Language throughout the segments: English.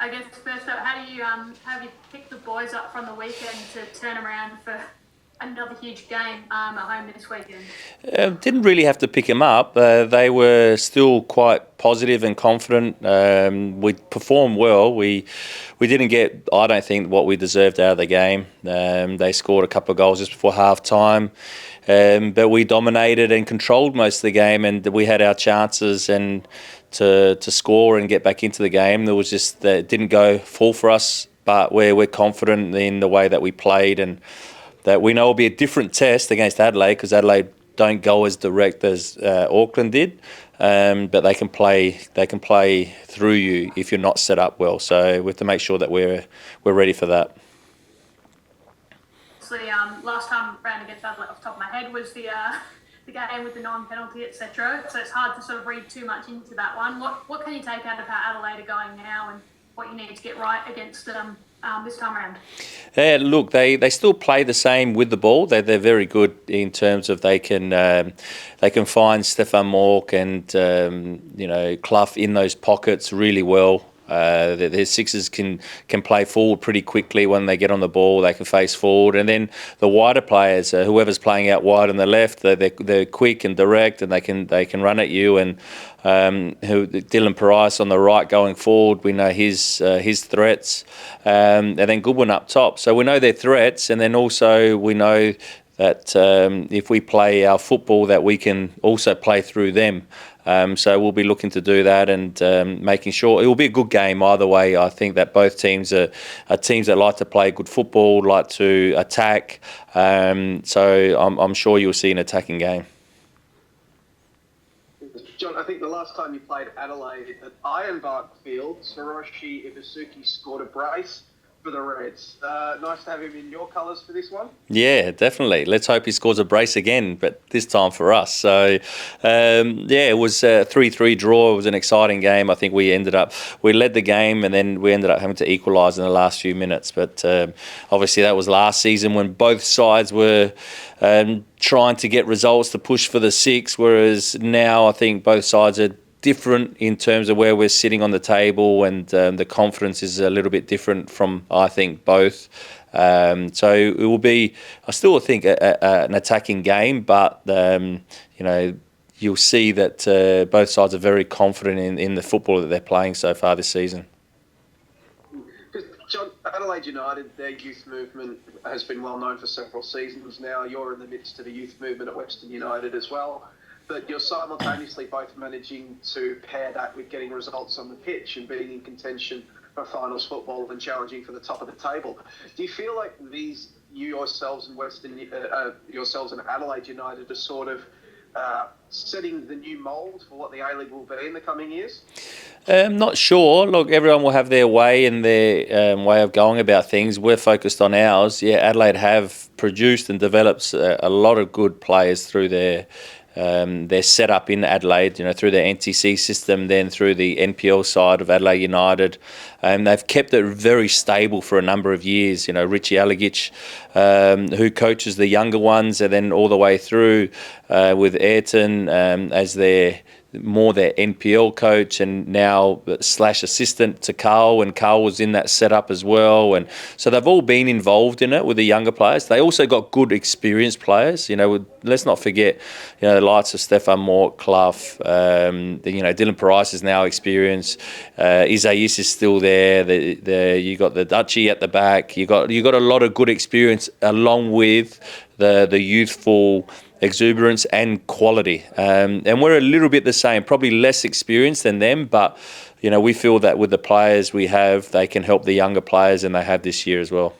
I guess first up, how have you picked the boys up from the weekend to turn around for another huge game at home this weekend? Didn't really have to pick them up. They were still quite positive and confident. We performed well. We didn't get, I don't think, what we deserved out of the game. They scored a couple of goals just before half time. But we dominated and controlled most of the game, and we had our chances and to score and get back into the game. There was just that it didn't go full for us, but we're confident in the way that we played, and that we know will be a different test against Adelaide, because Adelaide don't go as direct as Auckland did, but they can play through you if you're not set up well. So we have to make sure that we're ready for that. Obviously, last time round against Adelaide, off the top of my head, was the game with the non-penalty, etc. So it's hard to sort of read too much into that one. What can you take out of how Adelaide are going now, and what you need to get right against them this time around? Yeah, look, they still play the same with the ball. They're very good in terms of they can find Stefan Mork and Clough in those pockets really well. Their sixers can play forward pretty quickly when they get on the ball. They can face forward, and then the wider players, whoever's playing out wide on the left, they're quick and direct, and they can run at you. And Dylan Price on the right going forward, we know his threats, and then Goodwin up top. So we know their threats, and then also we know that if we play our football, that we can also play through them. So we'll be looking to do that, and making sure it will be a good game either way. I think that both teams are teams that like to play good football, like to attack. So I'm sure you'll see an attacking game. John, I think the last time you played Adelaide at Ironbark Field, Hiroshi Ibasuki scored a brace for the Reds. Nice to have him in your colours for this one. Yeah, definitely. Let's hope he scores a brace again, but this time for us. So, it was a 3-3 draw. It was an exciting game. I think we led the game, and then we ended up having to equalise in the last few minutes. But obviously that was last season when both sides were trying to get results to push for the 6, whereas now I think both sides are different in terms of where we're sitting on the table, and the confidence is a little bit different from, I think, both. So it will be, I still think, an attacking game, but you'll see that both sides are very confident in the football that they're playing so far this season. John, Adelaide United, their youth movement has been well known for several seasons now. You're in the midst of the youth movement at Western United as well. But you're simultaneously both managing to pair that with getting results on the pitch and being in contention for finals football and challenging for the top of the table. Do you feel like yourselves and Adelaide United are sort of setting the new mould for what the A-League will be in the coming years? I'm not sure. Look, everyone will have their way and their way of going about things. We're focused on ours. Yeah, Adelaide have produced and developed a lot of good players through their setup in Adelaide, through their NTC system, then through the NPL side of Adelaide United. They've kept it very stable for a number of years. Richie Alagic, who coaches the younger ones, and then all the way through with Ayrton as their NPL coach, and now / assistant to Carl, and Carl was in that setup as well. And so they've all been involved in it with the younger players. They also got good experienced players. Let's not forget, the likes of Stefan Mork, Clough, Dylan Price is now experienced. Isaias is still there. You got the Dutchie at the back. You got a lot of good experience along with the youthful exuberance and quality, and we're a little bit the same, probably less experienced than them, but we feel that with the players we have, they can help the younger players, and they have this year as well.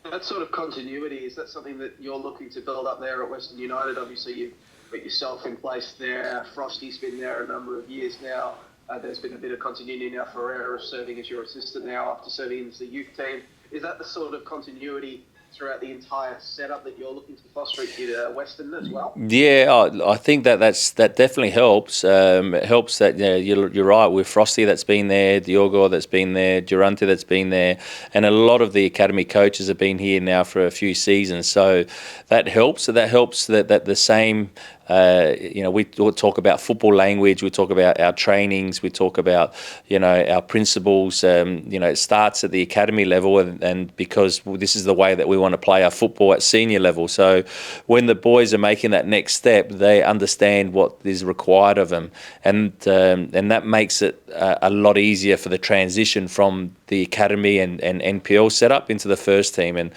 That sort of continuity, is that something that you're looking to build up there at Western United? Obviously you've got yourself in place there. Frosty's been there a number of years now. There's been a bit of continuity now. Ferreira serving as your assistant now after serving as the youth team. Is that the sort of continuity throughout the entire setup that you're looking to foster at Western as well? Yeah, I think that definitely helps. It helps that you're right, with Frosty that's been there, Diogo that's been there, Durante that's been there, and a lot of the academy coaches have been here now for a few seasons. So that helps. So that helps that the same we talk about football language, we talk about our trainings, we talk about, our principles. It starts at the academy level, and because this is the way that we want to play our football at senior level. So when the boys are making that next step, they understand what is required of them, and that makes it a lot easier for the transition from the academy and NPL setup into the first team. And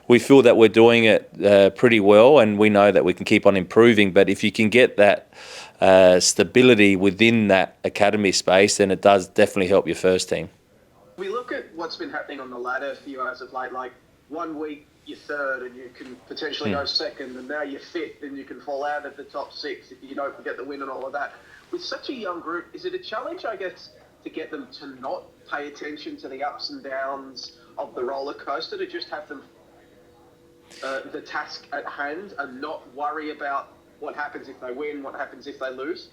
we feel that we're doing it pretty well, and we know that we can keep on improving. But if you can get that stability within that academy space, then it does definitely help your first team. We look at what's been happening on the ladder for you as of late, like 1 week you're third and you can potentially go second, and now you're fifth and you can fall out of the top six if you don't get the win and all of that. With such a young group, is it a challenge, I guess, to get them to not pay attention to the ups and downs of the roller coaster, to just have them the task at hand and not worry about what happens if they win, what happens if they lose?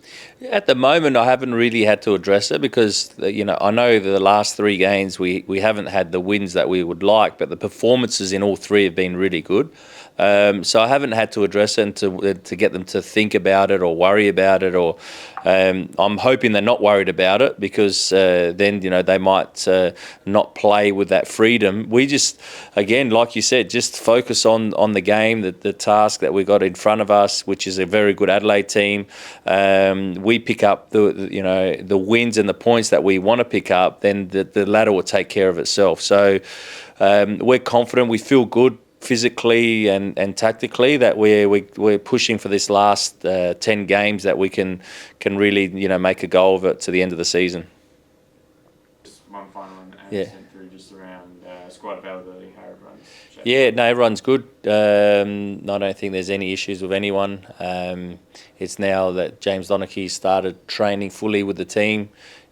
At the moment, I haven't really had to address it because, I know the last 3 games we haven't had the wins that we would like, but the performances in all 3 have been really good. So I haven't had to address it and to get them to think about it or worry about it, or I'm hoping they're not worried about it, because then they might not play with that freedom. We just, again, like you said, just focus on the game, the task that we got in front of us, which is a very good Adelaide team. We pick up the wins and the points that we want to pick up, then the ladder will take care of itself. So we're confident, we feel good physically and tactically that we're pushing for this last 10 games, that we can really make a goal of it to the end of the season. Just one final one, sent through just around squad availability, how everyone's shaped. Yeah, no, everyone's good. I don't think there's any issues with anyone. It's now that James Donachie started training fully with the team,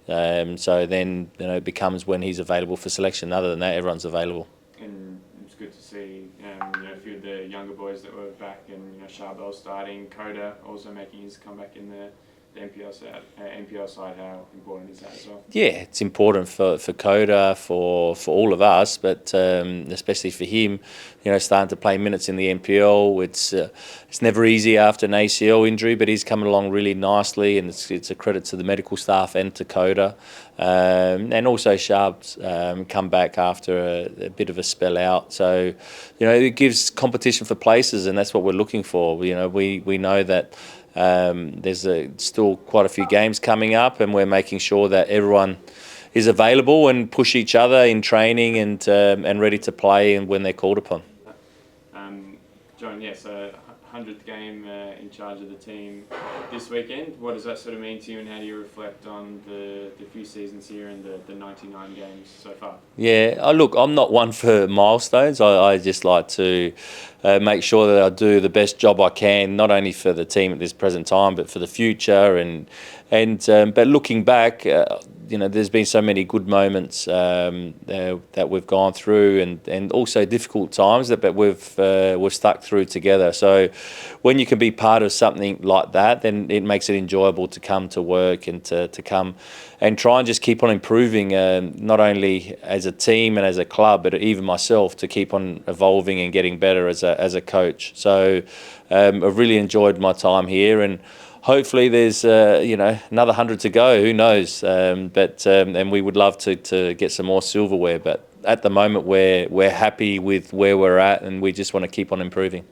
so then it becomes when he's available for selection. Other than that, everyone's available. And it's good to see a few of the younger boys that were back, and Charbel starting, Coda also making his comeback in the NPL side. How important is that as well? Yeah, it's important for Coda, for all of us, but especially for him, starting to play minutes in the NPL. It's never easy after an ACL injury, but he's coming along really nicely, and it's a credit to the medical staff and to Coda. And also Sharp's come back after a bit of a spell out. So, it gives competition for places, and that's what we're looking for. We know that there's still quite a few games coming up, and we're making sure that everyone is available and push each other in training and ready to play and when they're called upon. John, so 100th game in charge of the team this weekend. What does that sort of mean to you, and how do you reflect on the few seasons here and the 99 games so far? Yeah, look, I'm not one for milestones. I just like to make sure that I do the best job I can, not only for the team at this present time, but for the future. But looking back, there's been so many good moments that we've gone through, and also difficult times but we've stuck through together. So when you can be part of something like that, then it makes it enjoyable to come to work and to come and try and just keep on improving, not only as a team and as a club, but even myself, to keep on evolving and getting better as a coach. So I've really enjoyed my time here, and hopefully there's another 100 to go. Who knows? And we would love to get some more silverware. But at the moment we're happy with where we're at, and we just want to keep on improving.